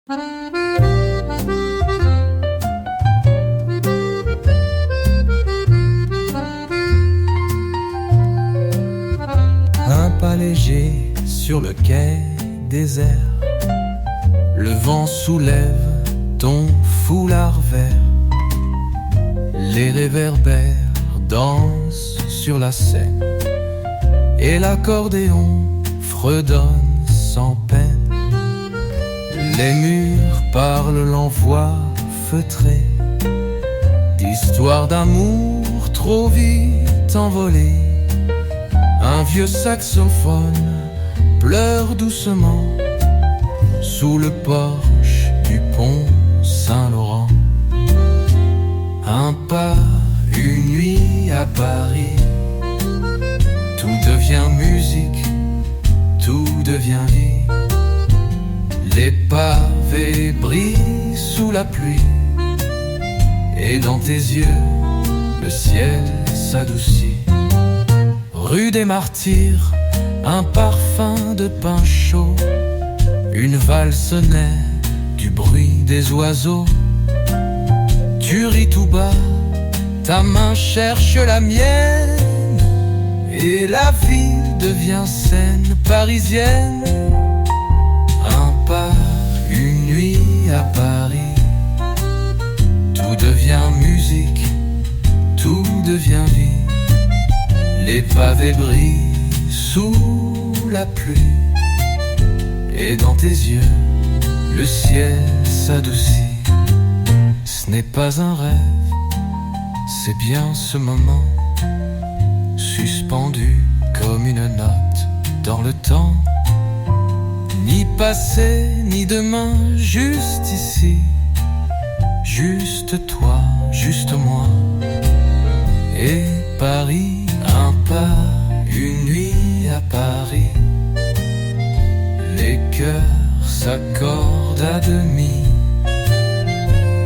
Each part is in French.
Un pas léger sur le quai désert, le vent soulève ton foulard vert. Les réverbères dansent sur la Seine et l'accordéon fredonne sans peine. Les murs parlent l'envoi feutré d'histoires d'amour trop vite envolées. Un vieux saxophone pleure doucement sous le porche du pont Saint-Laurent. Un pas, une nuit à Paris, tout devient musique, tout devient vie. Les pavés brillent sous la pluie, et dans tes yeux, le ciel s'adoucit. Rue des Martyrs, un parfum de pain chaud, une valse naît du bruit des oiseaux. Tu ris tout bas, ta main cherche la mienne, et la ville devient scène parisienne. Un pas, une nuit à Paris, tout devient musique, tout devient vie. Les pavés brillent sous la pluie, et dans tes yeux, le ciel s'adoucit. Ce n'est pas un rêve, c'est bien ce moment, suspendu comme une note dans le temps. Ni passé, ni demain, juste ici, juste toi, juste moi. Et Paris, un pas, une nuit à Paris. Les cœurs s'accordent à demi,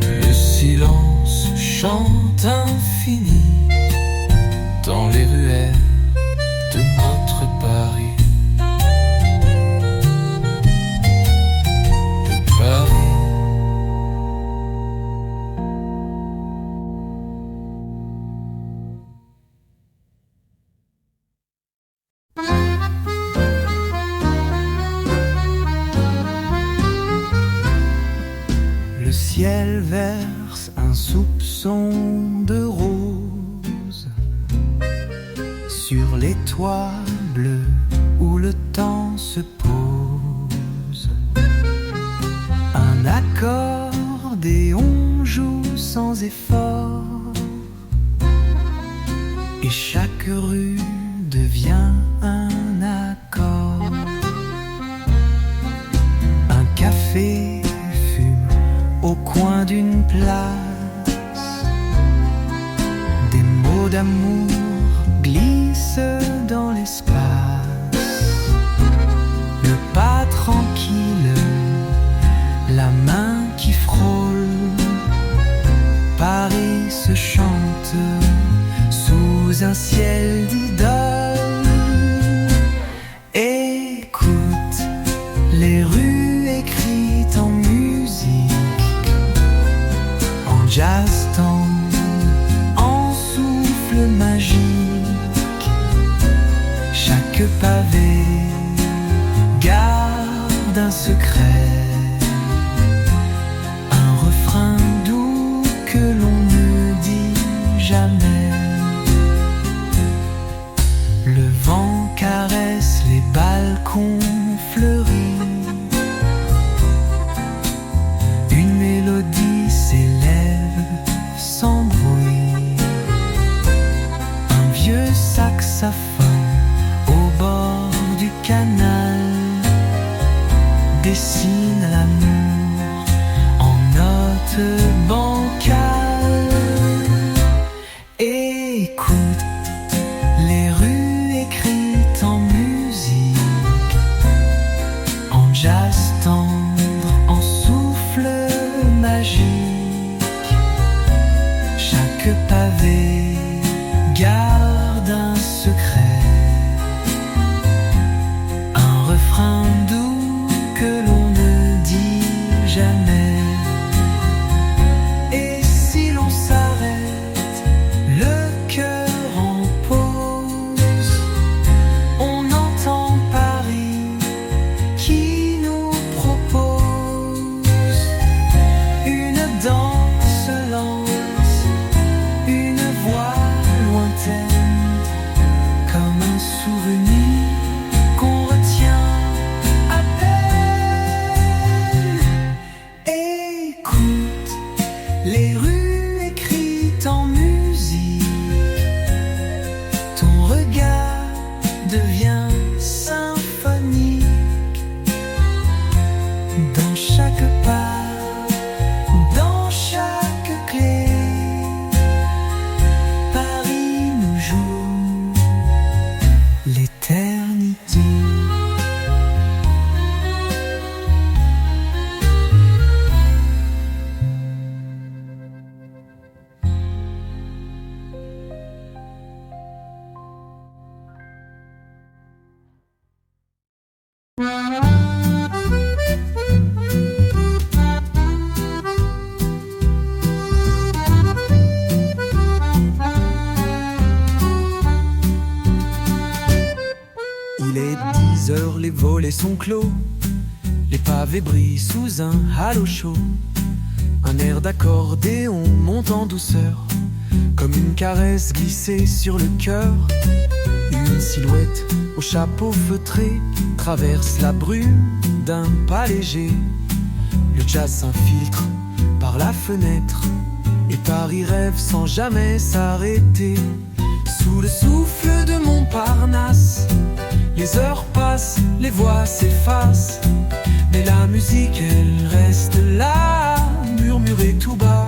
le silence chante infini dans les ruelles de notre Paris. De Paris. Le ciel verse un soupçon de rose sur les toits bleus où le temps se pose. Un accordéon joue sans effort, et chaque rue devient un accord. Un café fume au coin d'une place, des mots d'amour glissent dans l'espace. Le pas tranquille, la main qui frôle, Paris se chante sous un ciel d'idole. Écoute les rues écrites en musique, en jazz tendre, en souffle magique. Chaque pavé garde un secret, un refrain doux que l'on ne dit jamais. Le vent caresse les balcons fleuris, une mélodie s'élève jamais. Et si l'on s'arrête, le cœur en pause, on entend Paris qui nous propose une danse lente, une voix lointaine, comme un souvenir qu'on retient à peine. Écoute les rues écrites en musique, ton regard devient symphonique. Dans chaque pas, dans chaque clé, Paris nous joue l'éternité. Il est 10 heures, les volets sont clos, les pavés brillent sous un halo chaud. Un air d'accordéon monte en douceur, comme une caresse glissée sur le cœur. Une silhouette au chapeau feutré traverse la brume d'un pas léger. Le jazz s'infiltre par la fenêtre et Paris rêve sans jamais s'arrêter. Sous le souffle de Montparnasse, les heures passent, les voix s'effacent, mais la musique elle reste là, murmurée tout bas.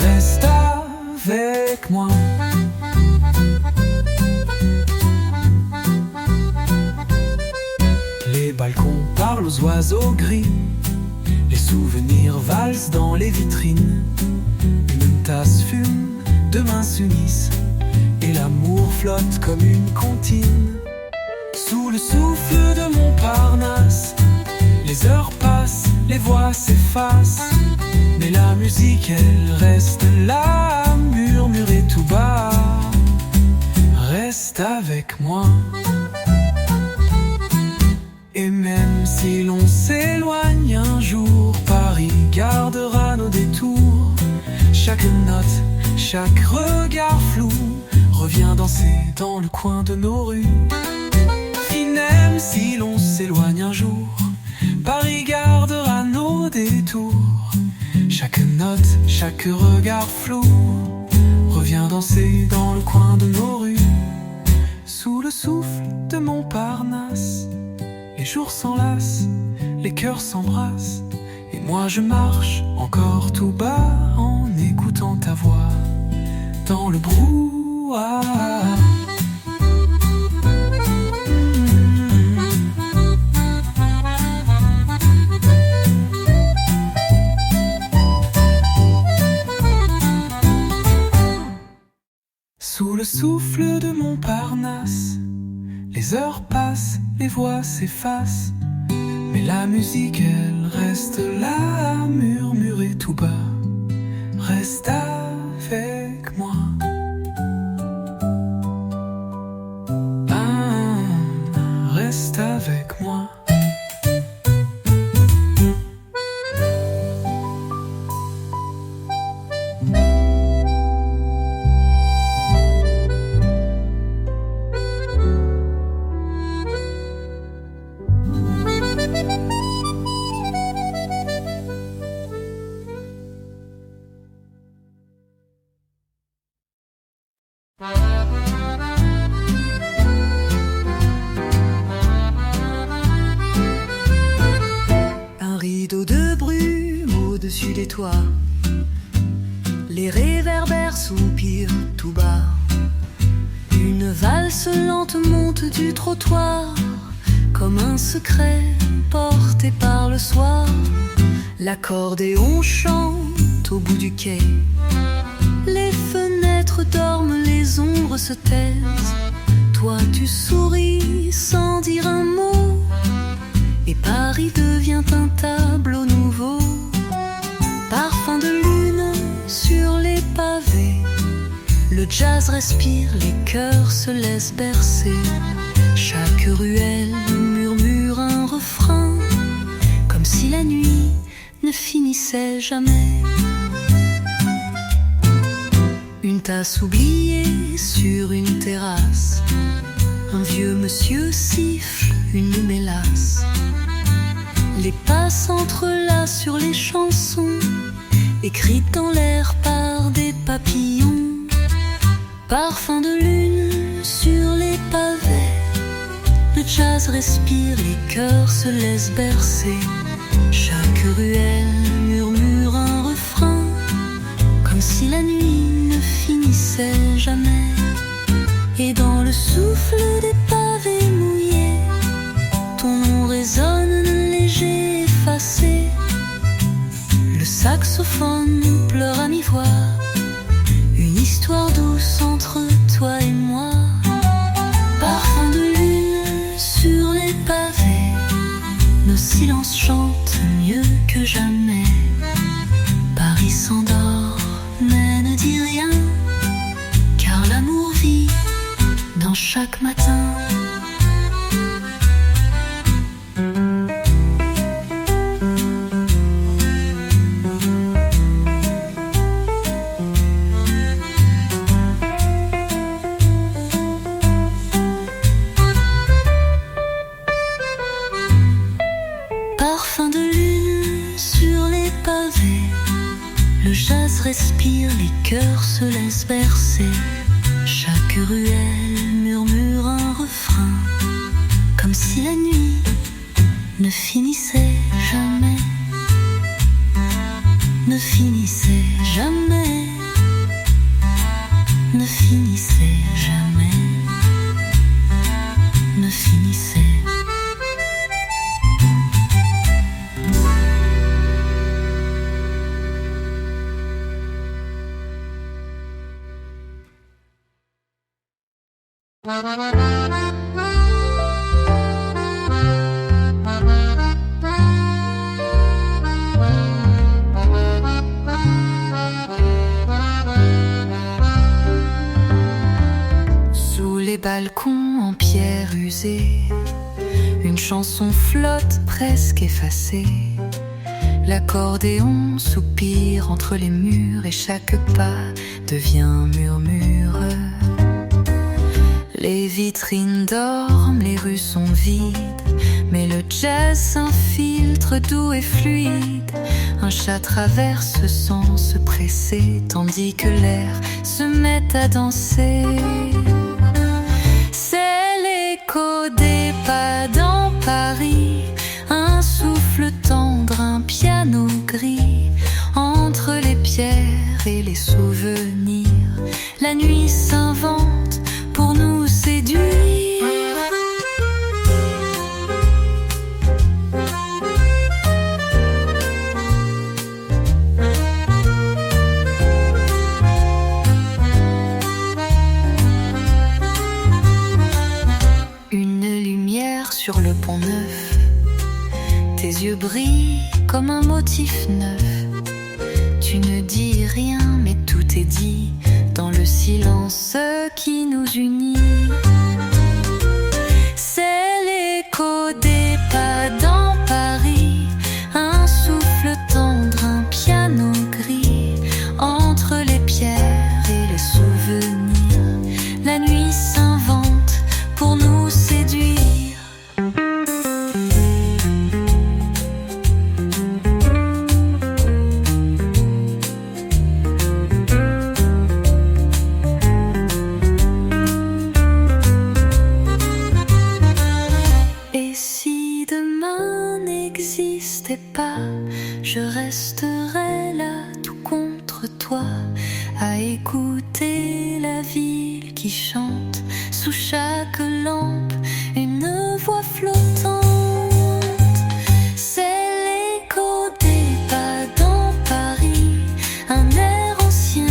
Reste avec moi. Les balcons parlent aux oiseaux gris, les souvenirs valsent dans les vitrines. Une tasse fume, deux mains s'unissent, et l'amour flotte comme une comptine. Sous le souffle de Montparnasse, les heures passent, les voix s'effacent, mais la musique elle reste là, murmurée tout bas. Reste avec moi. Et même si l'on s'éloigne un jour, Paris gardera nos détours. Chaque note, chaque regard flou revient danser dans le coin de nos rues. Et même si l'on s'éloigne un jour, Paris gardera nos détours. Chaque note, chaque regard flou revient danser dans le coin de nos rues. Sous le souffle de Montparnasse, les jours s'enlacent, les cœurs s'embrassent, et moi je marche encore tout bas en écoutant ta voix dans le brouhaha. Sous le souffle de Montparnasse, les heures passent, les voix s'effacent, mais la musique elle reste là, murmurée tout bas. Reste avec moi. Reste avec moi. Un rideau de brume au-dessus des toits, les réverbères soupirent tout bas. Une valse lente monte du trottoir, comme un secret porté par le soir. L'accordéon chante au bout du quai, les fenêtres dorment, les ombres se taisent. Toi tu souris sans dire un mot, et Paris devient un tableau nouveau. Parfum de lune sur les pavés, le jazz respire, les cœurs se laissent bercer. Chaque ruelle murmure un refrain, comme si la nuit ne finissait jamais. Une tasse oubliée sur une terrasse, un vieux monsieur siffle une mélasse. Les pas s'entrelacent sur les chansons, écrites dans l'air par des papillons. Parfum de lune sur les pavés, le jazz respire, les cœurs se laissent bercer. Chaque ruelle murmure un refrain, comme si la nuit ne finissait jamais. Et dans le souffle des pavés mouillés, ton nom résonne léger, effacé. Le saxophone pleure à mi-voix, une histoire douce entre toi et moi. Parfum de lune sur les pavés, nos silences chantent mieux que jamais. Paris s'endort mais ne dit rien, car l'amour vit dans chaque matin. Parfum de lune sur les pavés, le jazz respire, les cœurs se laissent bercer. Chaque ruelle murmure un refrain, comme si la nuit ne finissait jamais. Ne finissait jamais. Ne finissait jamais. Ne finissait. Sous les balcons en pierre usée, une chanson flotte presque effacée. L'accordéon soupire entre les murs et chaque pas devient murmure. Les vitrines dorment, les rues sont vides, mais le jazz s'infiltre doux et fluide. Un chat traverse sans se presser, tandis que l'air se met à danser. C'est l'écho des pas dans Paris, un souffle tendre, un piano gris. Entre les pierres et les souvenirs, la nuit s'invente pour nous séduire. Une lumière sur le pont neuf, tes yeux brillent comme un motif neuf. Tu ne dis rien mais tout est dit dans le silence qui nous unit. C'est l'écho des pas dans Paris, un souffle tendre, un piano gris. Entre les pierres et les souvenirs, la nuit s'invente pour nous séduire. Pas, je resterai là tout contre toi, à écouter la ville qui chante sous chaque lampe, une voix flottante. C'est l'écho des pas dans Paris, un air ancien,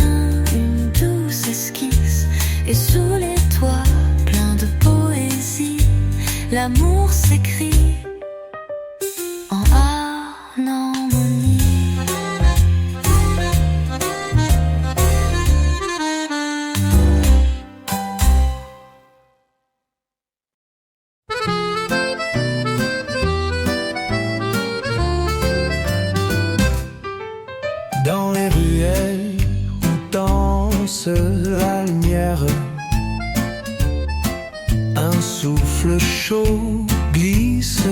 une douce esquisse, et sous les toits plein de poésie, l'amour s'écrit ruelle où danse la lumière. Un souffle chaud glisse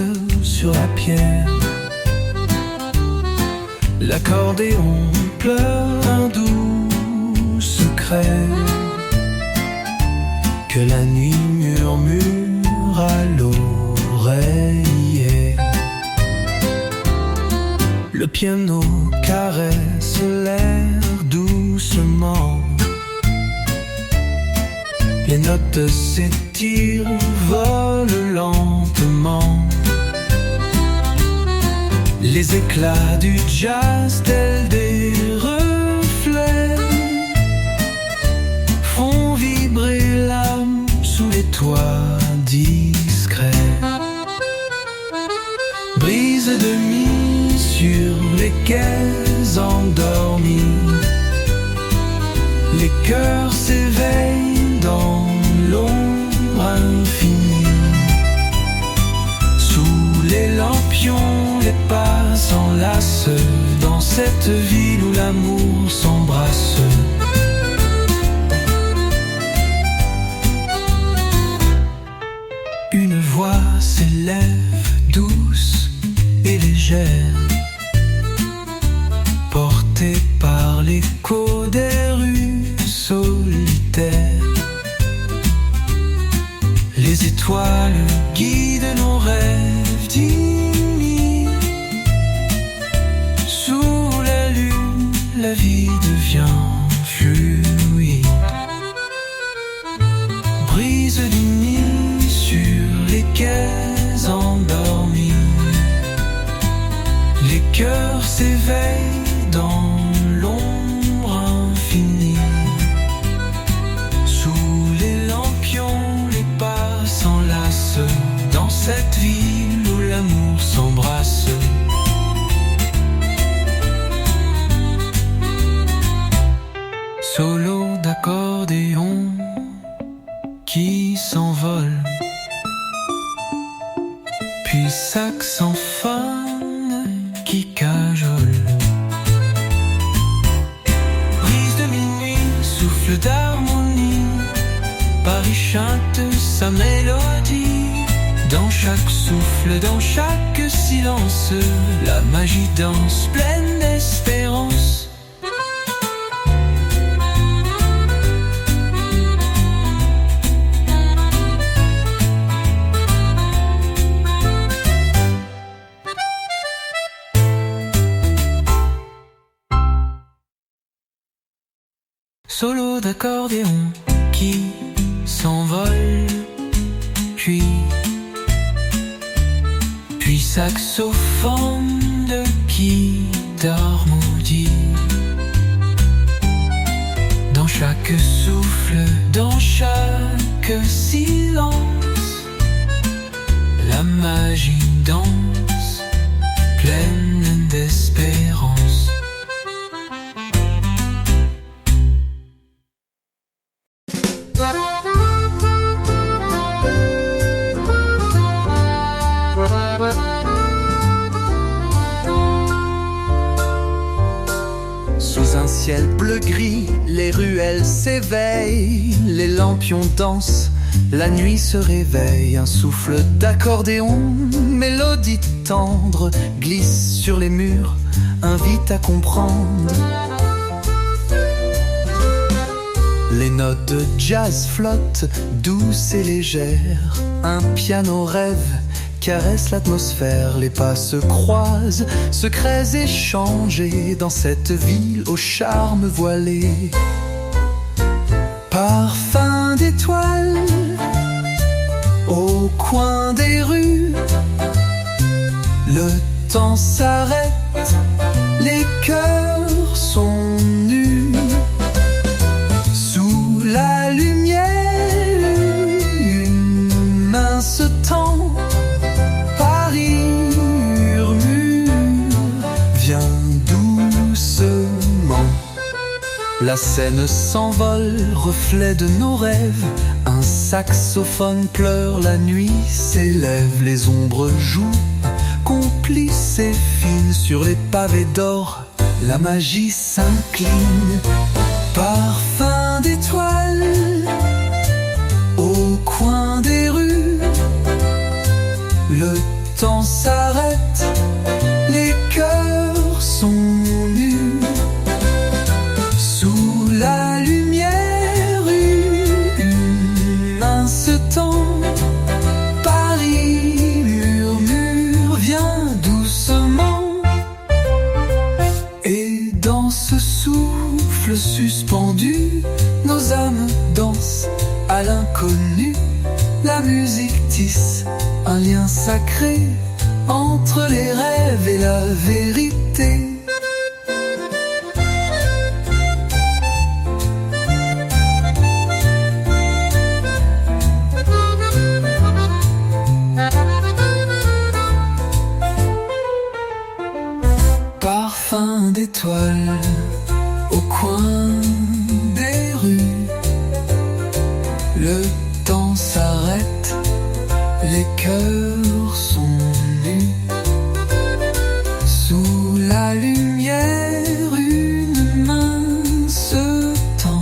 sur la pierre. L'accordéon pleure un doux secret que la nuit murmure à l'oreille. Le piano caresse l'air doucement. Les notes s'étirent, volent lentement. Les éclats du jazz tels des reflets font vibrer l'âme sous les toits discrets. Brise de nuit sur les quais endormis. Les cœurs s'éveillent dans l'ombre infinie. Sous les lampions, les pas s'enlacent dans cette ville où l'amour s'embrasse. Une voix s'élève, douce et légère, portée par l'écho des rues solitaires. Les étoiles guident nos rêves diminués. Sous la lune, la vie devient fluide. Brise du nid sur les quais endormis. Les cœurs s'éveillent dans l'ombre infinie. Sous les lampions, les pas s'enlacent dans cette ville où l'amour s'embrasse. Solo d'accordéon qui s'envole, puis saxophone qui cajole. Brise de minuit, souffle d'harmonie, Paris chante sa mélodie. Dans chaque souffle, dans chaque silence, la magie danse pleine d'espérance. Solo d'accordéon qui s'envole, puis saxophone qui d'harmonie. Dans chaque souffle, dans chaque silence, la magie danse, pleine d'espérance. Sous un ciel bleu-gris, les ruelles s'éveillent, les lampions dansent, la nuit se réveille. Un souffle d'accordéon, mélodie tendre, glisse sur les murs, invite à comprendre. Les notes de jazz flottent, douces et légères. Un piano rêve, caresse l'atmosphère. Les pas se croisent, secrets échangés dans cette ville au charme voilé. Parfum d'étoiles au coin des rues. Le temps s'arrête, les cœurs sont nus. Sous la lumière, une mince temps, Paris murmure, viens doucement. La scène s'envole, reflet de nos rêves. Un saxophone pleure, la nuit s'élève. Les ombres jouent, complices et fines sur les pavés d'or. La magie s'incline, parfum d'étoiles au coin des rues. Le temps s'arrête, les cœurs sont nus. Sous la lumière, une mince temps, Paris murmure, vient doucement. Et dans ce souffle suspendu, nos âmes dansent à l'inconnu. La musique tisse un lien sacré entre les rêves et la vérité. Parfum d'étoiles au coin des rues. Le temps s'arrête, les cœurs sont nus. Sous la lumière, une mince temps,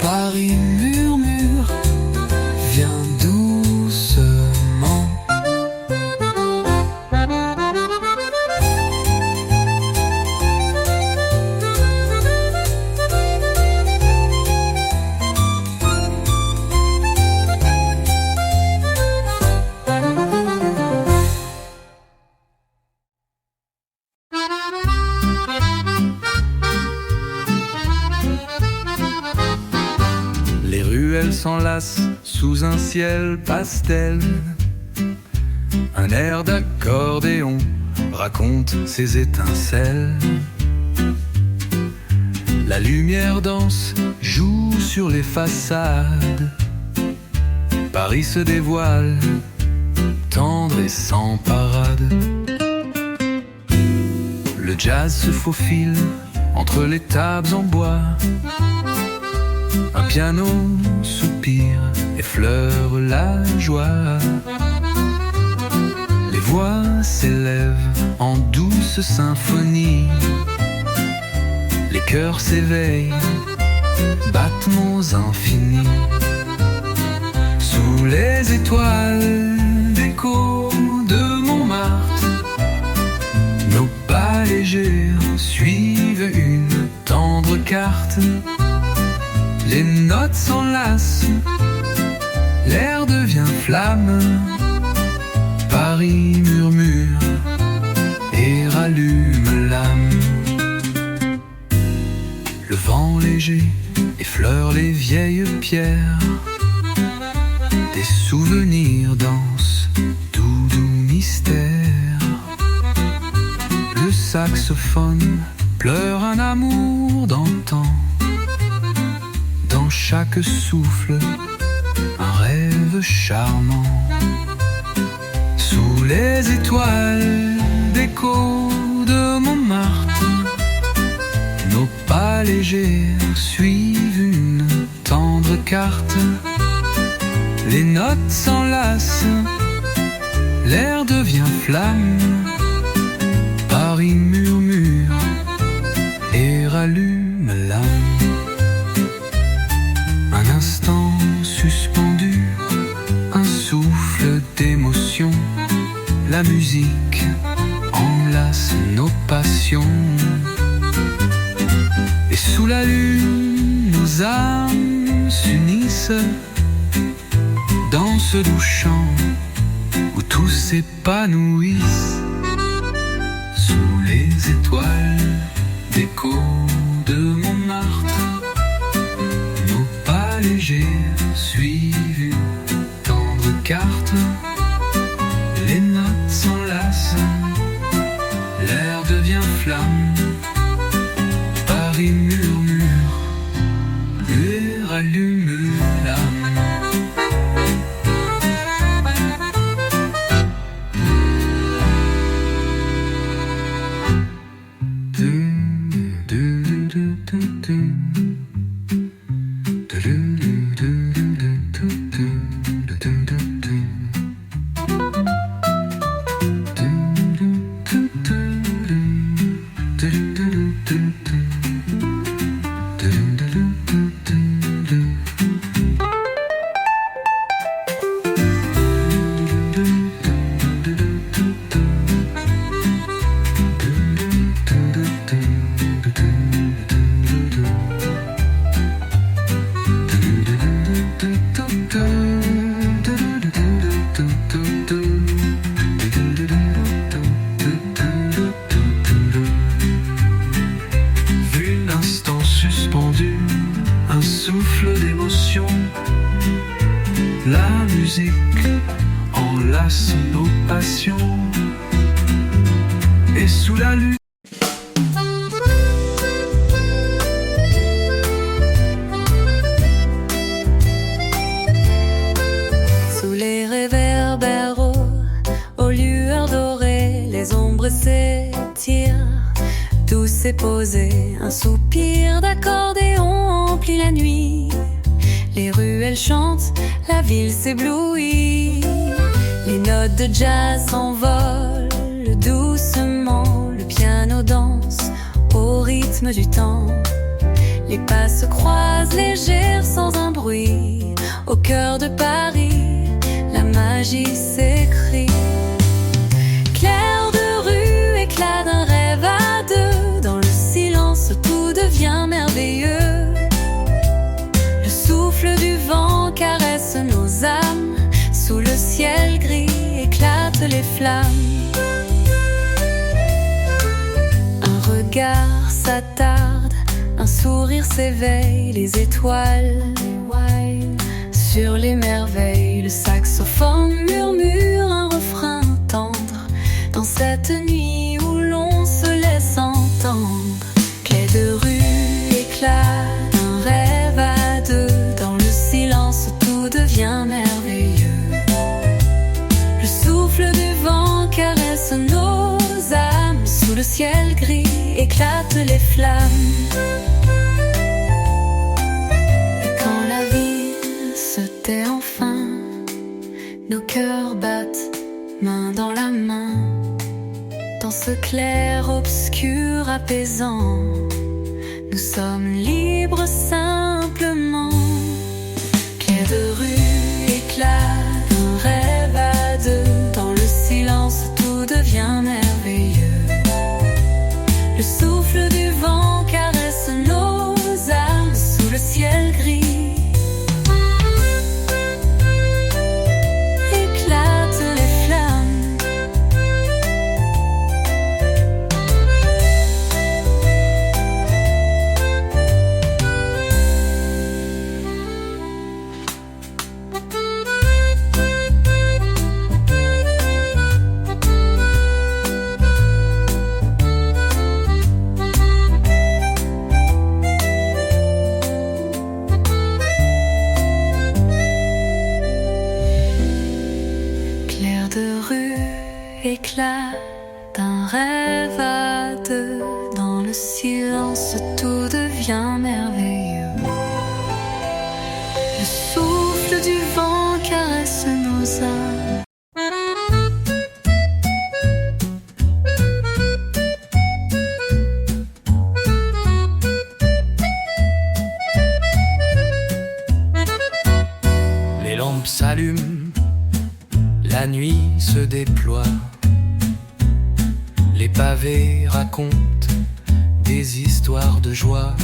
Paris murmure, vient doucement. Les ruelles s'enlacent sous un ciel pastel. Un air d'accordéon raconte ses étincelles. La lumière danse, joue sur les façades. Paris se dévoile, tendre et sans parade. Le jazz se faufile entre les tables en bois. Un piano soupire, effleure la joie. Les voix s'élèvent en douce symphonie. Les cœurs s'éveillent, battements infinis. Sous les étoiles d'écho de Montmartre, nos pas légers suivent une tendre carte. Les notes s'enlacent, l'air devient flamme. Paris murmure et rallume l'âme. Le vent léger effleure les vieilles pierres. Des souvenirs dansent, doux, doux mystère. Le saxophone pleure un amour d'antan. Dans chaque souffle, un rêve charmant. Sous les étoiles d'écho de Montmartre, nos pas légers suivent une tendre carte. Les notes s'enlacent, l'air devient flamme. Paris murmure et rallume l'âme. Un instant suspendu, un souffle d'émotion. La musique enlace nos passions. Et sous la lune, nos âmes s'unissent dans ce doux chant où tous s'épanouissent. Sous les étoiles d'écho de Montmartre, nos pas légers suivent une tendre carte. Les notes s'enlacent, l'air devient flamme. Paris murmure et rallume l'âme. l'ombre s'étire, tout s'est posé, un soupir d'accordéon emplit la nuit. Les ruelles chantent, la ville s'éblouit. Les notes de jazz s'envolent doucement, le piano danse au rythme du temps. Les pas se croisent légers sans un bruit. Au cœur de Paris, la magie s'écrit. Clair de rue, éclat d'un rêve à deux. Dans le silence, tout devient merveilleux. Le souffle du vent caresse nos âmes. Sous le ciel gris éclatent les flammes. Un regard s'attarde, un sourire s'éveille, les étoiles sur les merveilles. Le saxophone murmure un refrain tendre dans cette nuit où l'on se laisse entendre. Clé de rue, éclat d'un rêve à deux. Dans le silence, tout devient merveilleux. Le souffle du vent caresse nos âmes. Sous le ciel gris éclatent les flammes. Enfin, nos cœurs battent main dans la main. Dans ce clair obscur apaisant, nous sommes libres simplement. Clair de rue, éclat d'un rêve à deux. Dans le silence, tout devient merveilleux. Le souffle du vent caresse nos âmes. Sous le ciel gris éclat d'un rêve à deux. Dans le silence, tout devient merveilleux. Le souffle du vent caresse nos âmes. Les lampes s'allument, la nuit se déploie. Les pavés racontent des histoires de joie.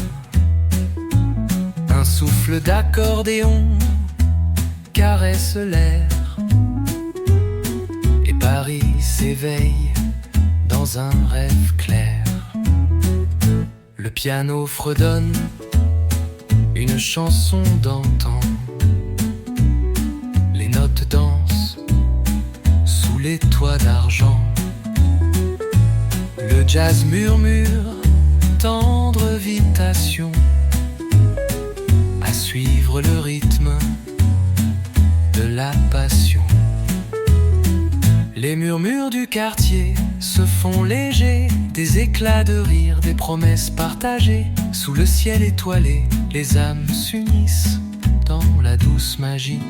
Un souffle d'accordéon caresse l'air. Et Paris s'éveille dans un rêve clair. Le piano fredonne une chanson d'antan. Les notes dansent sous les toits d'argent. Le jazz murmure, tendre invitation à suivre le rythme de la passion. Les murmures du quartier se font légers, des éclats de rire, des promesses partagées. Sous le ciel étoilé, les âmes s'unissent dans la douce magie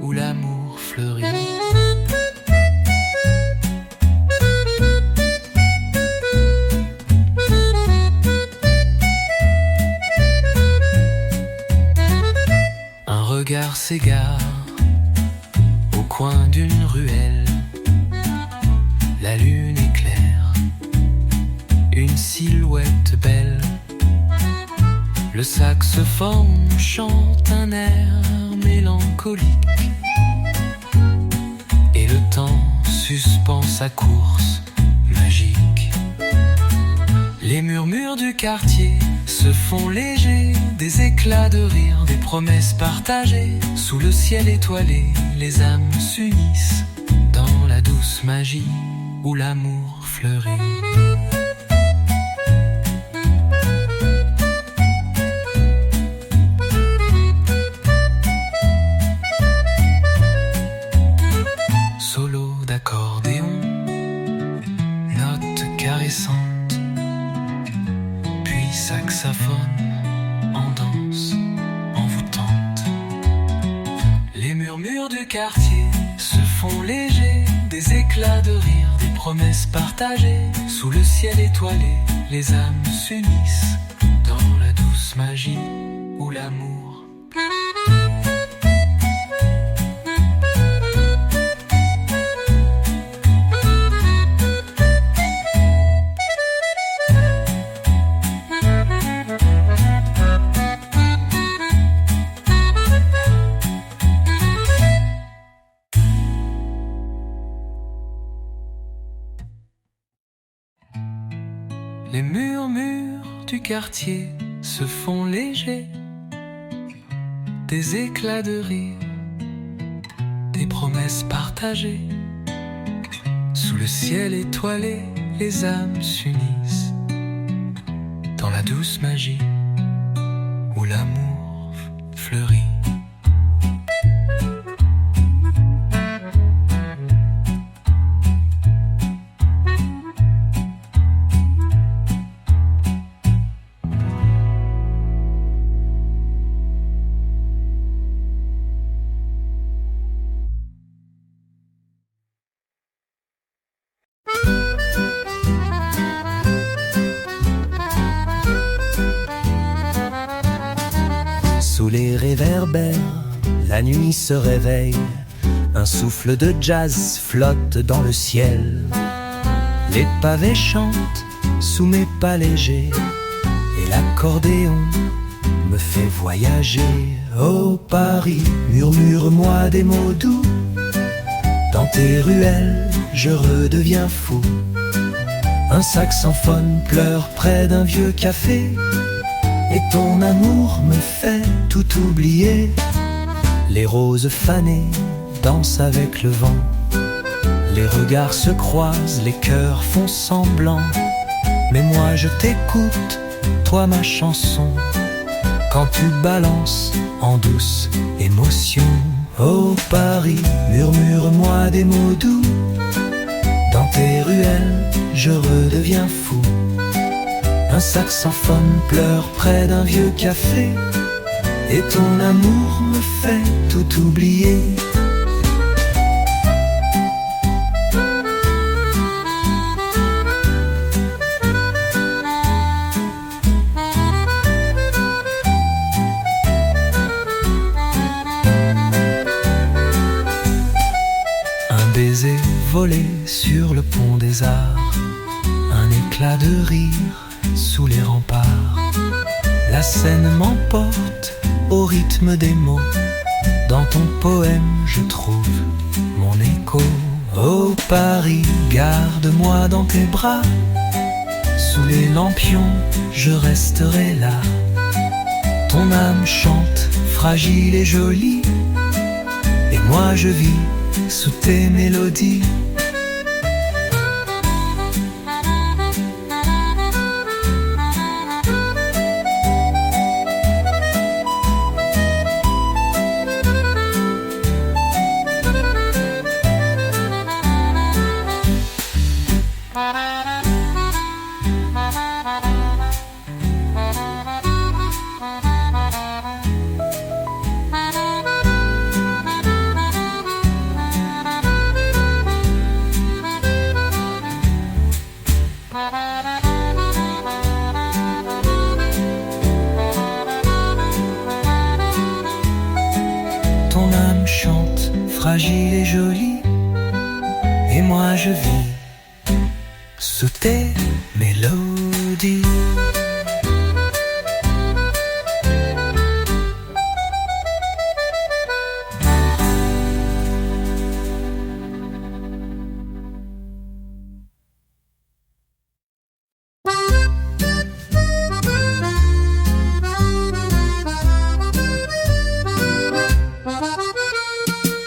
où l'amour fleurit. Regard s'égare au coin d'une ruelle. La lune éclaire une silhouette belle. Le saxophone chante un air mélancolique. Et le temps suspend sa course magique. Les murmures du quartier se font légers, des éclats de rire, des promesses partagées. Sous le ciel étoilé, les âmes s'unissent dans la douce magie où l'amour fleurit. Solo d'accordéon, note saxophone en danse envoûtante. Les murmures du quartier se font légers, des éclats de rire, des promesses partagées. Sous le ciel étoilé, les âmes s'unissent dans la douce magie où l'amour Les murmures du quartier se font légers, des éclats de rire, des promesses partagées. Sous le ciel étoilé, les âmes s'unissent dans la douce magie où l'amour fleurit. Sous les réverbères, la nuit se réveille. Un souffle de jazz flotte dans le ciel. Les pavés chantent sous mes pas légers, et l'accordéon me fait voyager. Oh Paris, murmure-moi des mots doux. Dans tes ruelles, je redeviens fou. Un saxophone pleure près d'un vieux café, et ton amour me fait tout oublier. Les roses fanées dansent avec le vent. Les regards se croisent, les cœurs font semblant. Mais moi je t'écoute, toi ma chanson, quand tu balances en douce émotion. Oh Paris, murmure-moi des mots doux. Dans tes ruelles, je redeviens fou. Un saxophone pleure près d'un vieux café, et ton amour me fait tout oublier. Un baiser volé sur le pont des Arts, un éclat de rire sous les remparts. La scène m'emporte au rythme des mots. Dans ton poème je trouve mon écho. Oh Paris, garde-moi dans tes bras. Sous les lampions je resterai là. Ton âme chante, fragile et jolie, et moi je vis sous tes mélodies. Ton âme chante, fragile et jolie, et moi je vis sous tes mélodies.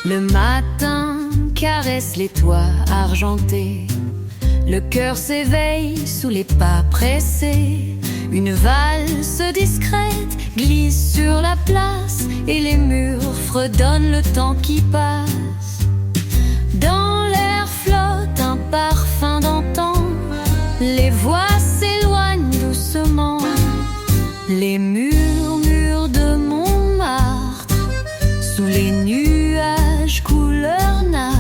Le matin caresse les toits argentés. Le cœur s'éveille sous les pas pressés. Une valse discrète glisse sur la place, et les murs fredonnent le temps qui passe. Dans l'air flotte un parfum d'antan. Les voix s'éloignent doucement. Les murmures de Montmartre, sous les nuages couleur nard,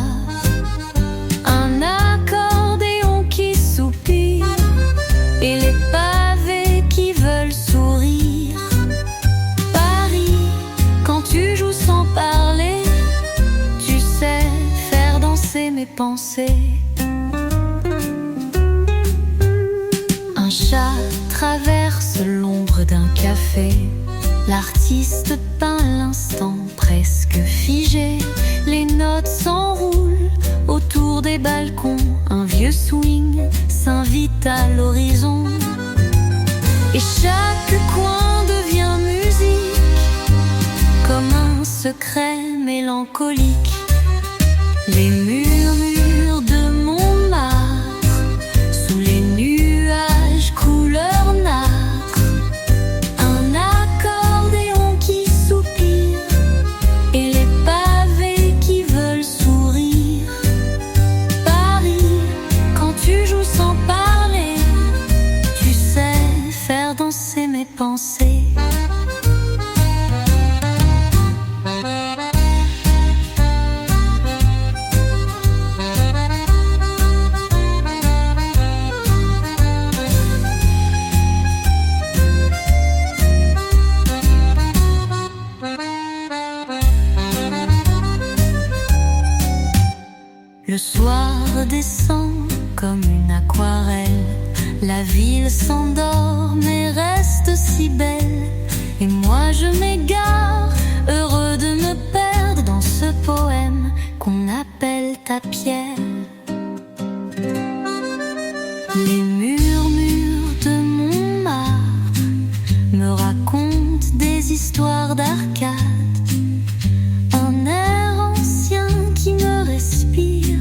un accordéon qui soupire et les pavés qui veulent sourire. Paris, quand tu joues sans parler, tu sais faire danser mes pensées. Un chat traverse l'ombre d'un café, l'artiste peint l'instant presque figé. Les notes s'enroulent autour des balcons, un vieux swing s'invite à l'horizon. Et chaque coin devient musique, comme un secret mélancolique. Les murmures de Montmartre, sous les nuages couleur nacre, un accordéon qui soupire et les pavés qui veulent sourire. Paris, quand tu joues sans parler, tu sais faire danser mes pensées. Le soir descend comme une aquarelle, la ville s'endort mais reste si belle. Et moi je m'égare, heureux de me perdre dans ce poème qu'on appelle ta pierre. Les murmures de Montmartre me racontent des histoires d'arcade, un air ancien qui me respire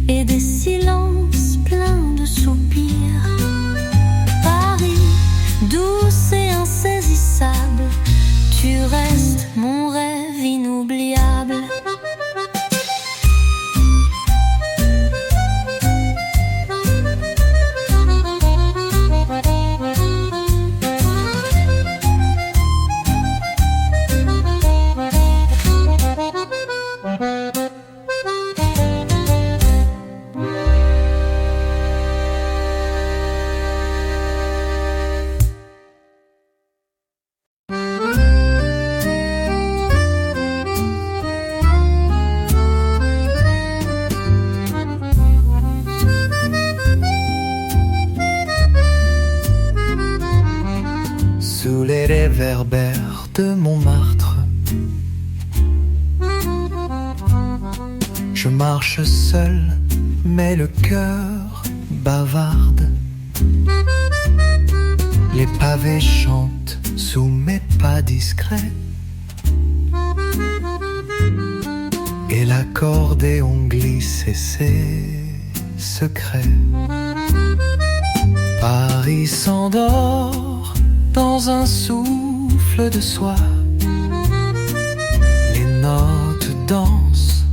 et des silences pleins de soupirs. Paris, douce et insaisissable, tu restes mon rêve inoubliable. Sous les réverbères de Montmartre, je marche seul, mais le cœur bavarde. Les pavés chantent sous mes pas discrets, et l'accordéon glisse et ses secrets. Paris s'endort dans un souffle de soie, les notes dansent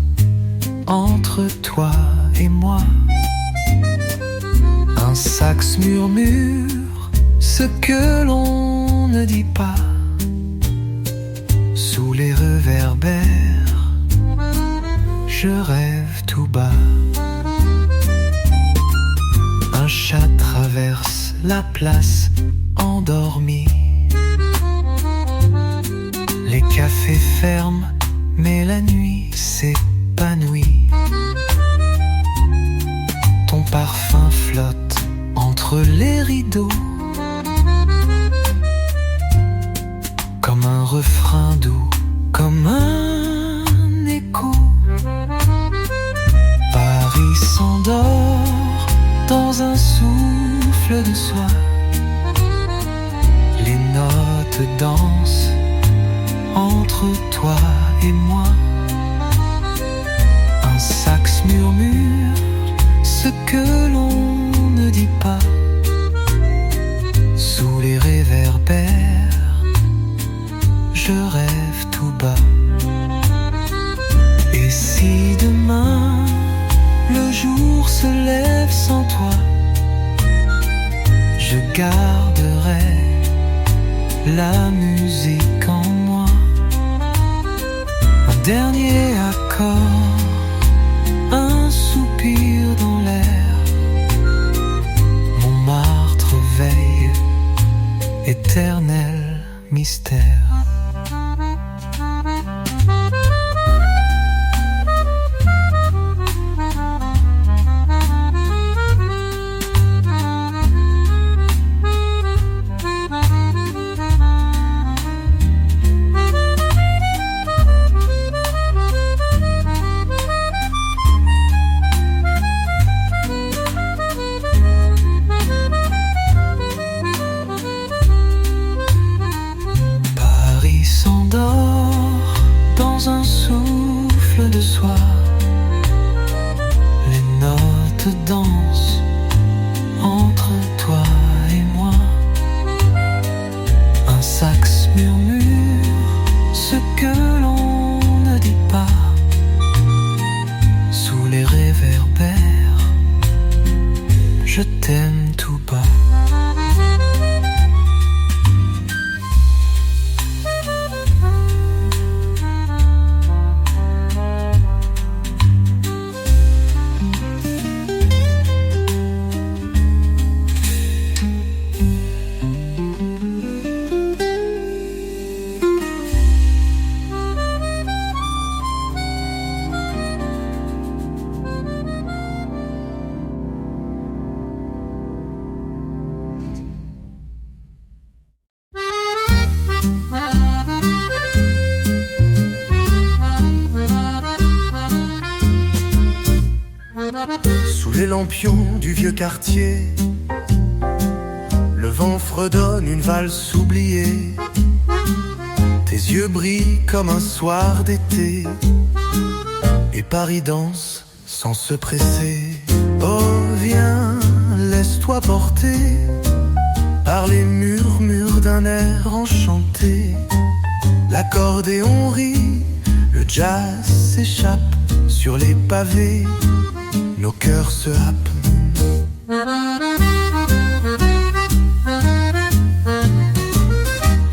entre toi et moi. Un sax murmure ce que l'on ne dit pas. Sous les réverbères, je rêve tout bas. Un chat traverse la place endormi. Les cafés ferment, mais la nuit s'épanouit. Ton parfum flotte entre les rideaux, comme un refrain doux, comme un écho. Paris s'endort dans un souffle de soie. Les notes dansent entre toi et moi. Un sax murmure ce que l'on ne dit pas. Sous les réverbères, je rêve tout bas. Et si demain le jour se lève sans toi, je garderai la musique en moi. Un dernier accord, un soupir dans l'air. Montmartre veille, éternel mystère. Dans un souffle de soie, les notes dansent entre toi et moi. Un sax murmure ce que l'on ne dit pas. Sous les réverbères, je t'aime tout bas. Sous les lampions du vieux quartier, le vent fredonne une valse oubliée. Tes yeux brillent comme un soir d'été, et Paris danse sans se presser. Oh viens, laisse-toi porter par les murmures d'un air enchanté. L'accordéon rit, le jazz s'échappe sur les pavés. Nos cœurs se happent.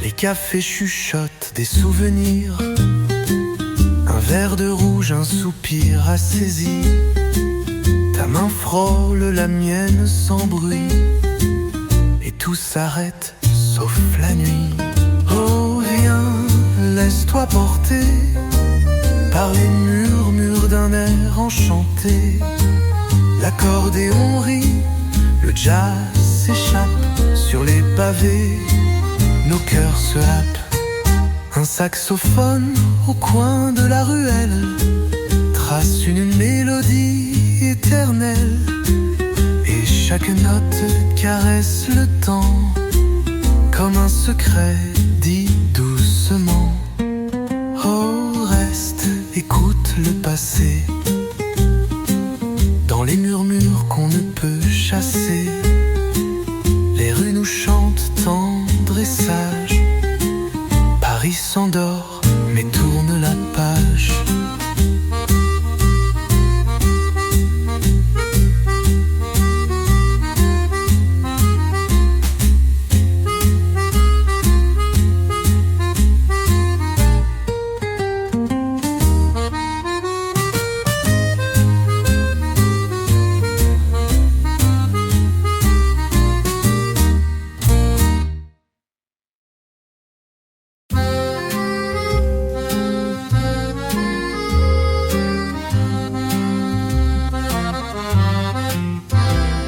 Les cafés chuchotent des souvenirs. Un verre de rouge, un soupir assaisi. Ta main frôle la mienne sans bruit, et tout s'arrête sauf la nuit. Oh viens, laisse-toi porter par les murmures d'un air enchanté. L'accordéon rit, le jazz s'échappe sur les pavés. Nos cœurs se happent. Un saxophone au coin de la ruelle trace une mélodie éternelle, et chaque note caresse le temps comme un secret dit doucement. Oh reste, écoute le passé dans les murmures qu'on ne peut chasser. Les rues nous chantent tendres et sages. Paris s'endort mais tourne la page.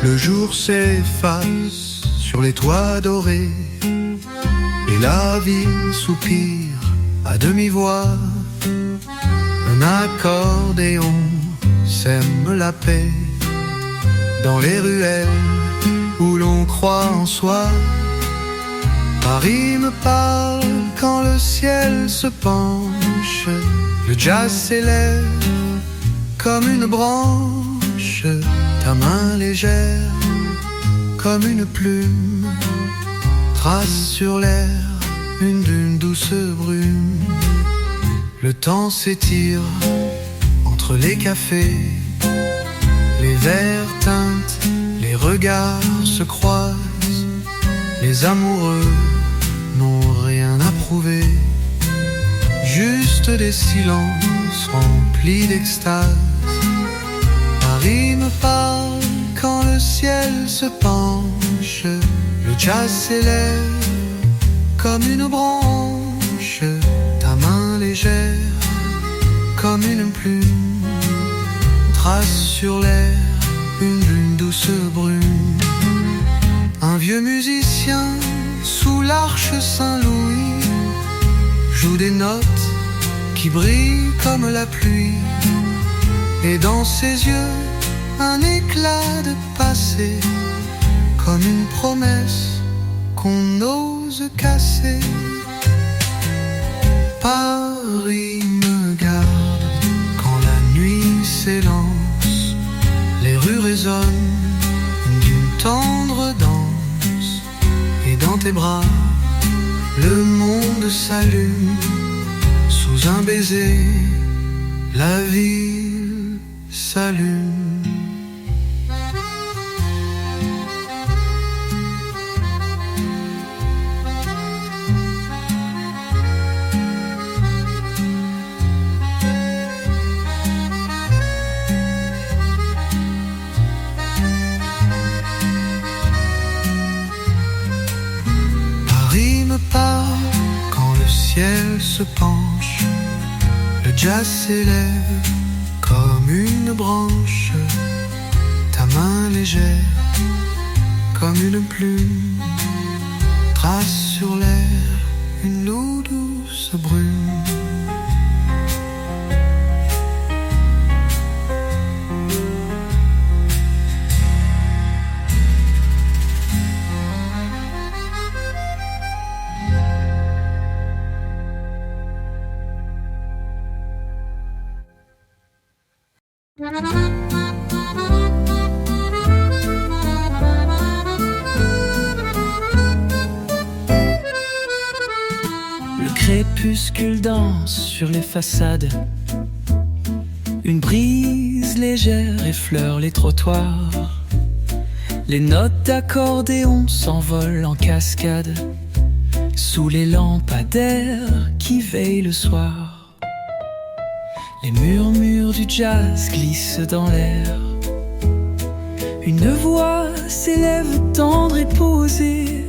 Le jour s'efface sur les toits dorés, et la ville soupire à demi-voix. Un accordéon sème la paix dans les ruelles où l'on croit en soi. Paris me parle quand le ciel se penche. Le jazz s'élève comme une branche. Ta main légère comme une plume trace sur l'air une dune douce brume. Le temps s'étire entre les cafés, les verres teintent, les regards se croisent. Les amoureux n'ont trouver juste des silences remplis d'extase. Paris me parle quand le ciel se penche, le jazz s'élève comme une branche, ta main légère comme une plume trace sur l'air une douce brume. Un vieux musicien sous l'arche Saint-Louis joue des notes qui brillent comme la pluie, et dans ses yeux un éclat de passé, comme une promesse qu'on ose casser. Paris me garde quand la nuit s'élance, les rues résonnent d'une tendre danse, et dans tes bras le monde s'allume. Sous un baiser la ville s'allume. Paris me parle quand le ciel se penche, le jazz s'élève comme une branche, ta main légère comme une plume trace sur l'air une eau douce brume. Le crépuscule danse sur les façades, une brise légère effleure les trottoirs, les notes d'accordéon s'envolent en cascade sous les lampadaires qui veillent le soir. Les murmures du jazz glissent dans l'air, une voix s'élève tendre et posée,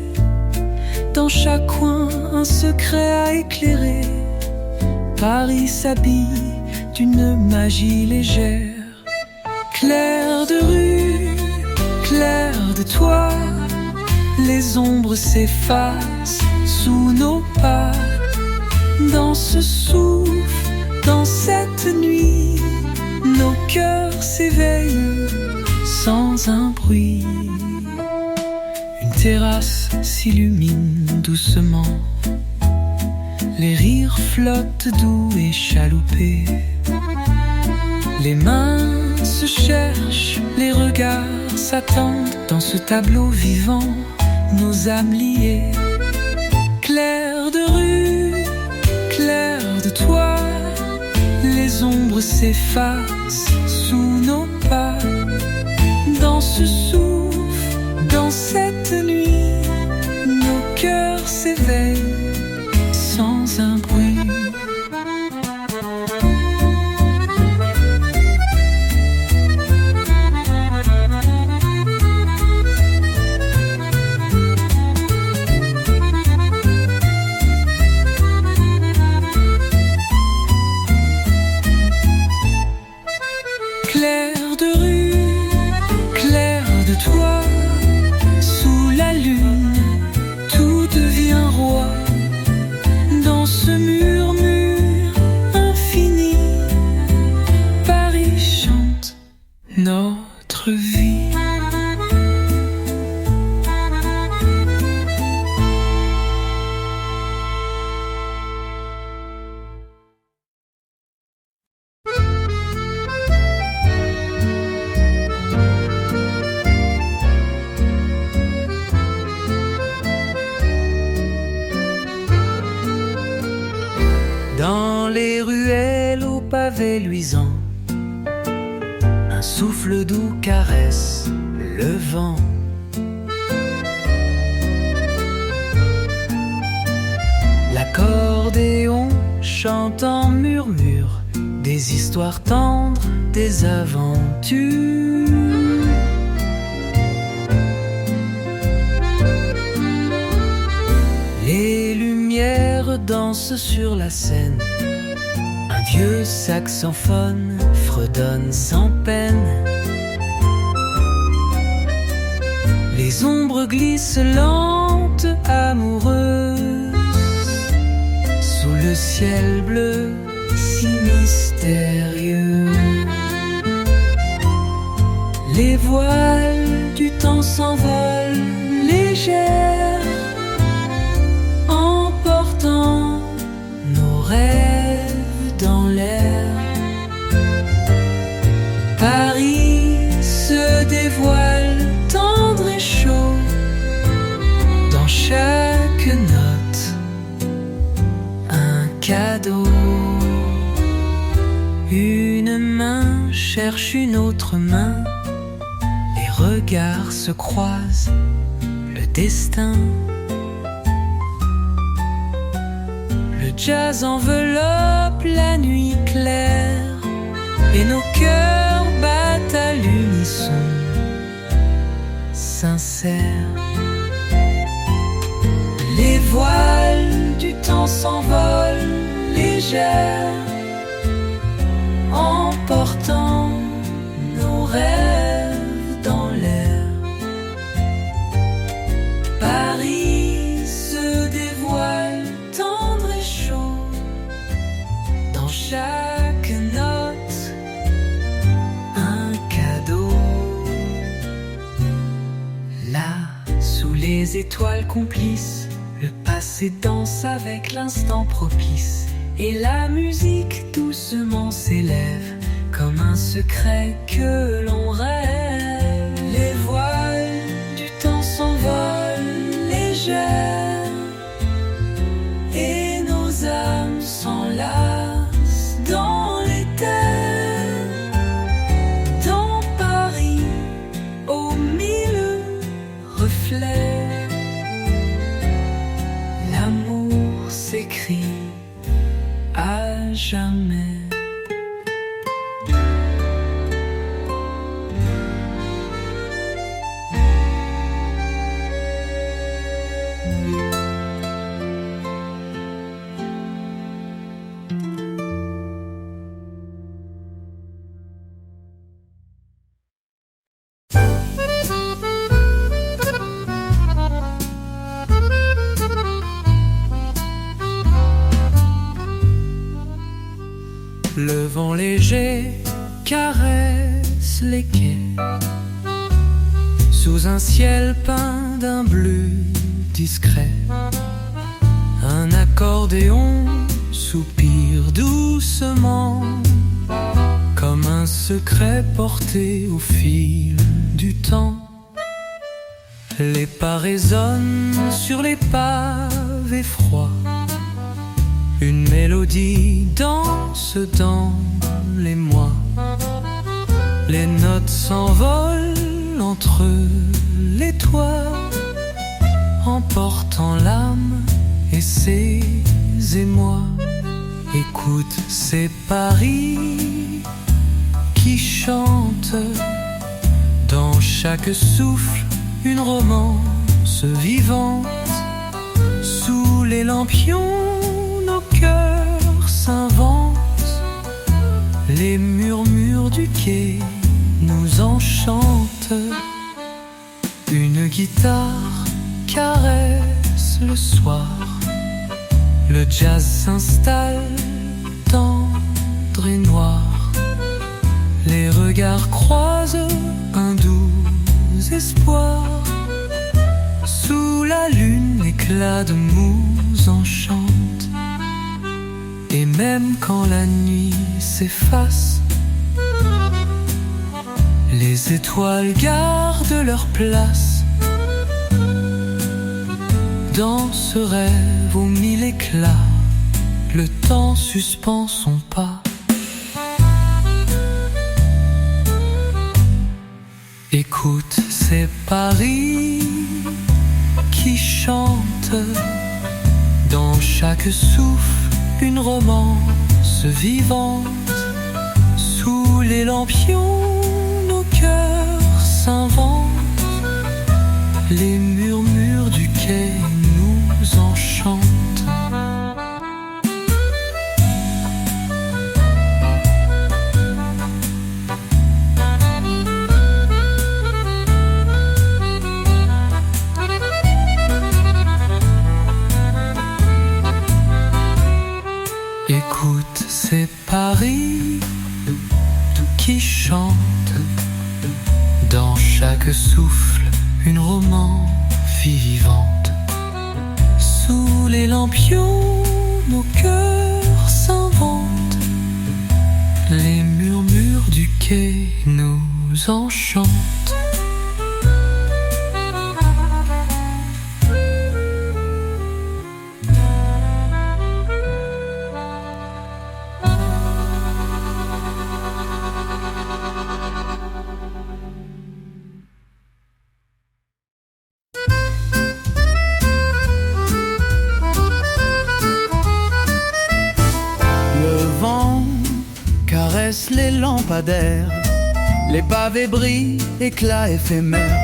dans chaque coin un secret à éclairer. Paris s'habille d'une magie légère, clair de rue, clair de toit, les ombres s'effacent sous nos pas. Dans ce souffle, dans cette nuit, nos cœurs s'éveillent sans un bruit. Une terrasse s'illumine doucement, les rires flottent doux et chaloupés. Les mains se cherchent, les regards s'attendent dans ce tableau vivant, nos âmes liées. Clair de rue, clair de toit, les ombres s'effacent sous nos pas. Dans ce souffle, dans cette nuit, nos cœurs s'éveillent sans un bruit. Clair de rue, clair de toit, sous la lune, tout devient roi. Dans ce murmure infini, Paris chante notre vie. Dans les ruelles aux pavés luisants, un souffle doux caresse le vent. L'accord l'accordéon chante en murmure des histoires tendres, des aventures. Les lumières dansent sur la scène, un vieux saxophone fredonne sans peine. Les ombres glissent lentes, amoureuses, sous le ciel bleu si mystérieux. Les voiles du temps s'envolent légères, emportant nos rêves dans l'air. Paris se dévoile tendre et chaud, dans chaque note un cadeau. Une main cherche une autre main, les regards se croisent, le destin. Le jazz enveloppe la nuit claire, et nos cœurs battent à l'unisson, sincères. Les voiles du temps s'envolent légères, emportant nos rêves dans l'air. Paris se dévoile tendre et chaud, dans chaque note un cadeau. Là, sous les étoiles complices, le passé danse avec l'instant propice, et la musique doucement s'élève comme un secret que l'on rêve. Les voiles du temps s'envolent légères, et nos âmes s'enlacent dans les terres. Dans Paris, aux mille reflets, l'amour s'écrit à jamais. Le vent léger caresse les quais, sous un ciel peint d'un bleu discret. Un accordéon soupire doucement, comme un secret porté au fil du temps. Les pas résonnent sur les pavés froids, une mélodie danse dans les mois. Les notes s'envolent entre les toits, emportant l'âme et ses émois. Écoute, c'est Paris qui chante, dans chaque souffle une romance vivante. Sous les lampions nos cœurs s'inventent, les murmures du quai nous enchantent. Une guitare caresse le soir, le jazz s'installe tendre et noir. Les regards croisent un doux espoir, sous la lune éclat de mousse enchante. Et même quand la nuit s'efface, les étoiles gardent leur place. Dans ce rêve aux mille éclats, le temps suspend son pas. Écoute, c'est Paris qui chante, dans chaque souffle une romance vivante. Sous les lampions, nos cœurs s'inventent. Les murmures du quai nous enchantent. Écoute, c'est Paris qui chante. Dans chaque souffle, une romance vivante. Sous les lampions, nos cœurs s'inventent. Les murmures du quai nous enchantent. Les lampadaires, les pavés brillent, éclats éphémères.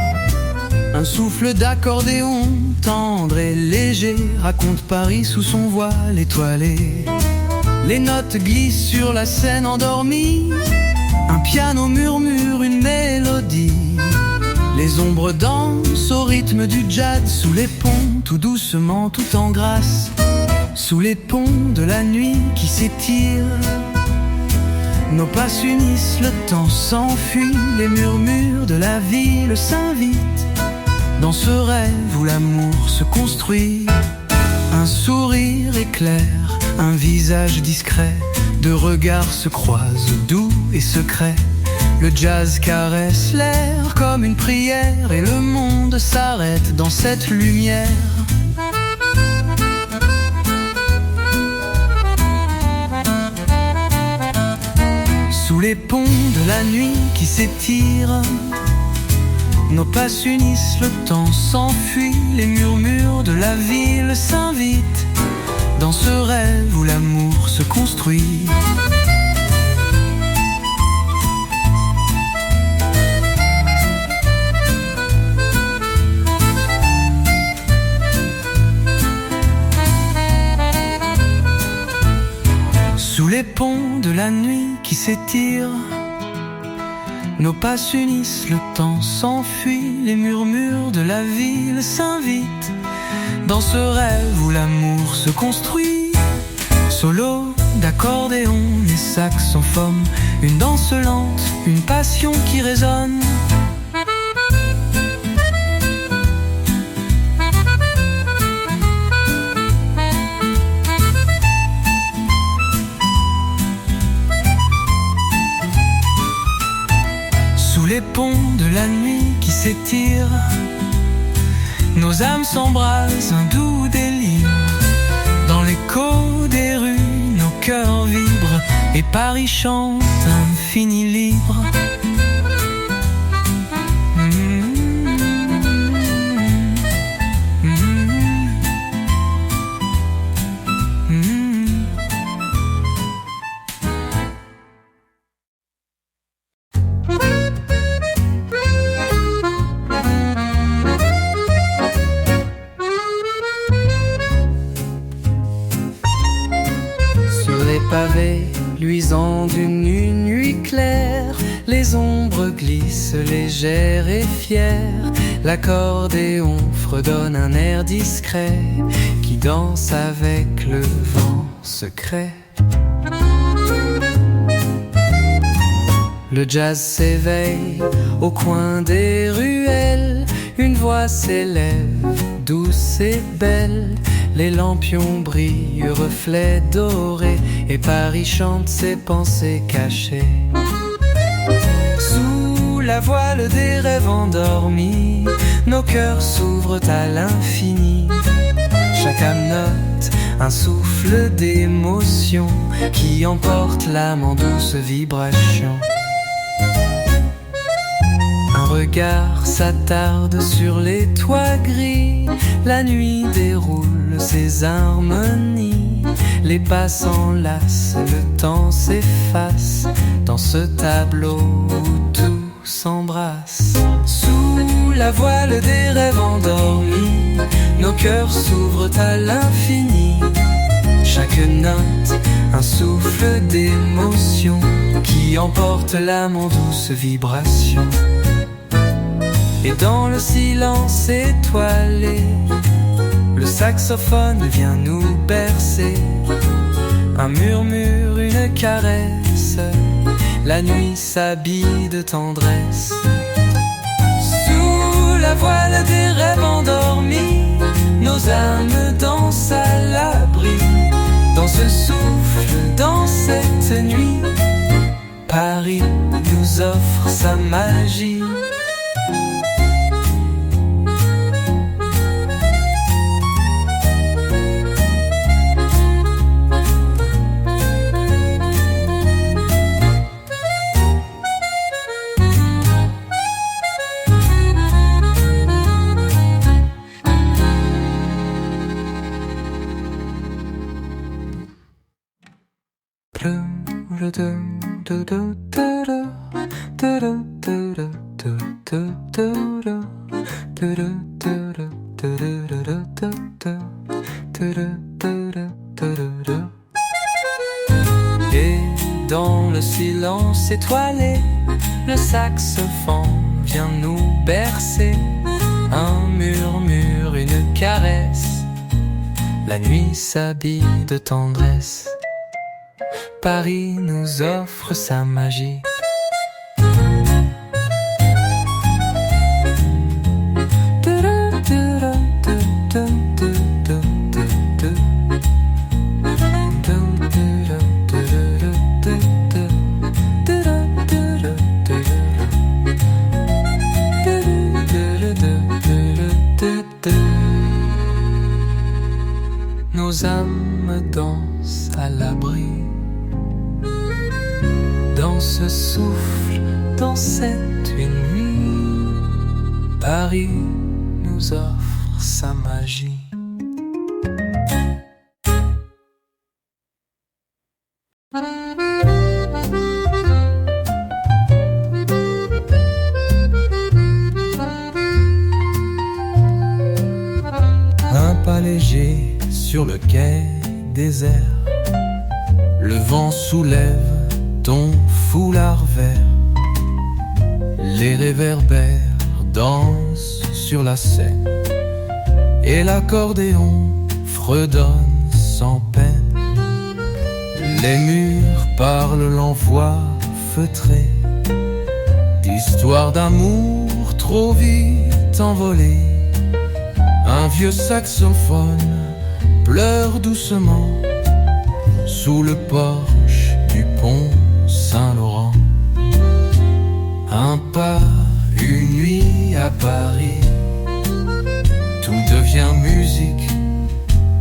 Un souffle d'accordéon tendre et léger raconte Paris sous son voile étoilé. Les notes glissent sur la scène endormie. Un piano murmure une mélodie. Les ombres dansent au rythme du jazz sous les ponts, tout doucement, tout en grâce. Sous les ponts de la nuit qui s'étire. Nos pas s'unissent, le temps s'enfuit, les murmures de la ville s'invitent. Dans ce rêve où l'amour se construit, un sourire éclaire, un visage discret, deux regards se croisent, doux et secrets. Le jazz caresse l'air comme une prière et le monde s'arrête dans cette lumière. Sous les ponts de la nuit qui s'étirent, nos pas s'unissent, le temps s'enfuit, les murmures de la ville s'invitent dans ce rêve où l'amour se construit. Sous les ponts de la nuit qui s'étirent, nos pas s'unissent, le temps s'enfuit, les murmures de la ville s'invitent dans ce rêve où l'amour se construit. Solo d'accordéon et saxophone, une danse lente, une passion qui résonne. Sous les ponts de la nuit qui s'étirent, nos âmes s'embrassent, un doux délire. Dans l'écho des rues, nos cœurs vibrent et Paris chante infini libre. Pavés luisant d'une nuit claire, les ombres glissent légères et fières. L'accordéon fredonne un air discret qui danse avec le vent secret. Le jazz s'éveille au coin des ruelles, une voix s'élève, douce et belle. Les lampions brillent, reflets dorés, et Paris chante ses pensées cachées. Sous la voile des rêves endormis, nos cœurs s'ouvrent à l'infini. Chaque âme note un souffle d'émotion qui emporte l'âme en douce vibration. Un regard s'attarde sur les toits gris, la nuit déroule ses harmonies. Les pas s'enlacent, le temps s'efface dans ce tableau où tout s'embrasse. Sous la voile des rêves endormis, nos cœurs s'ouvrent à l'infini. Chaque note, un souffle d'émotion qui emporte l'âme en douce vibration. Et dans le silence étoilé, le saxophone vient nous bercer. Un murmure, une caresse, la nuit s'habille de tendresse. Sous la voile des rêves endormis, nos âmes dansent à l'abri. Dans ce souffle, dans cette nuit, Paris nous offre sa magie. Et dans le silence étoilé, le saxophone vient nous bercer. Un murmure, une caresse, la nuit s'habille de tendresse. Paris nous offre sa magie. Nos âmes dansent à l'abri. Dans ce souffle, dans cette nuit, Paris nous offre sa magie. Un pas léger sur le quai désert, le vent soulève ton foulard vert. Les réverbères dansent sur la scène et l'accordéon fredonne sans peine. Les murs parlent l'envoi feutré d'histoires d'amour trop vite envolées. Un vieux saxophone pleure doucement sous le porche du pont Saint-Laurent. Un pas, une nuit à Paris, tout devient musique,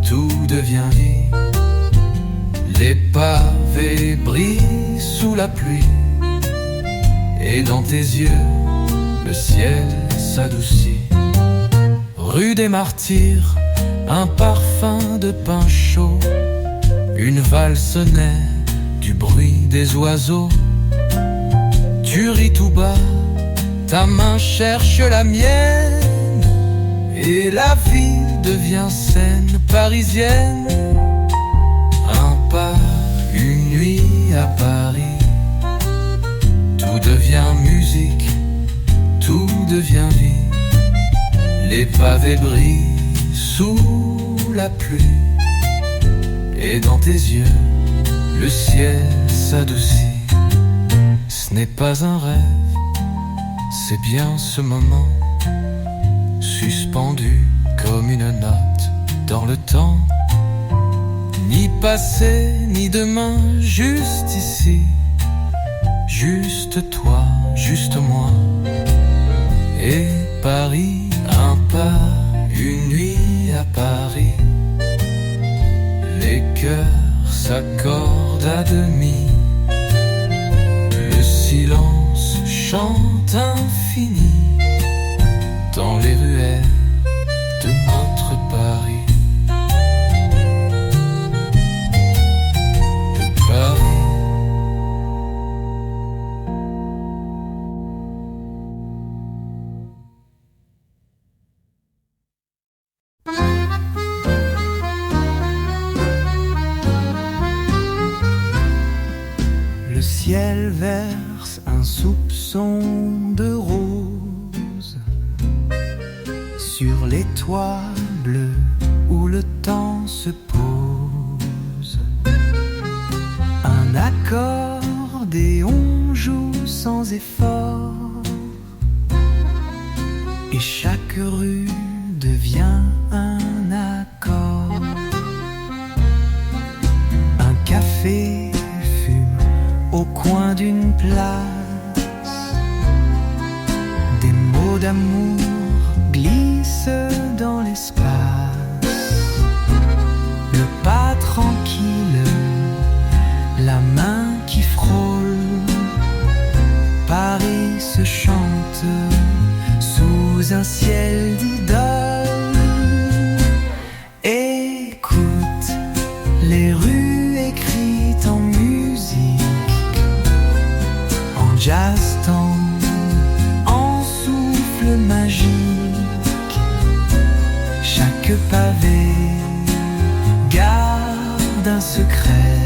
tout devient vie. Les pavés brillent sous la pluie, et dans tes yeux, le ciel s'adoucit. Rue des Martyrs, un parfum de pain chaud, une valse naît du bruit des oiseaux. Tu ris tout bas, ta main cherche la mienne, et la ville devient scène parisienne. Un pas, une nuit à Paris, tout devient musique, tout devient vie. Les pavés brillent sous la pluie, et dans tes yeux, le ciel s'adoucit. Ce n'est pas un rêve, c'est bien ce moment, suspendu comme une note dans le temps. Ni passé, ni demain, juste ici, juste toi, juste moi. Et Paris, un pas, une nuit à Paris. Les cœurs s'accordent à demi. Le silence chante infini dans les ruelles de notre Paris. ciel verse un soupçon de rose sur les toits bleus où le temps se pose. Un accordéon joue sans effort et chaque rue devient un accord. Un café fume au coin d'une place. Des mots d'amour glissent dans l'espace. Le pas tranquille, la main qui frôle. Paris se chante sous un ciel d'idole. Écoute les rues écrites en musique, en jazz tendre, en souffle magique. Chaque pavé garde un secret,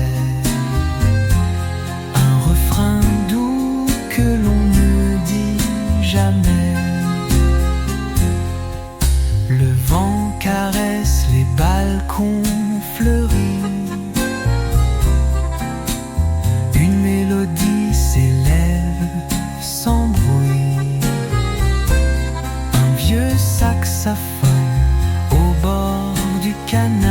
un refrain doux que l'on ne dit jamais. Le vent caresse les balcons fleuris. Une mélodie s'élève sans bruit. Un vieux saxophone au bord du canal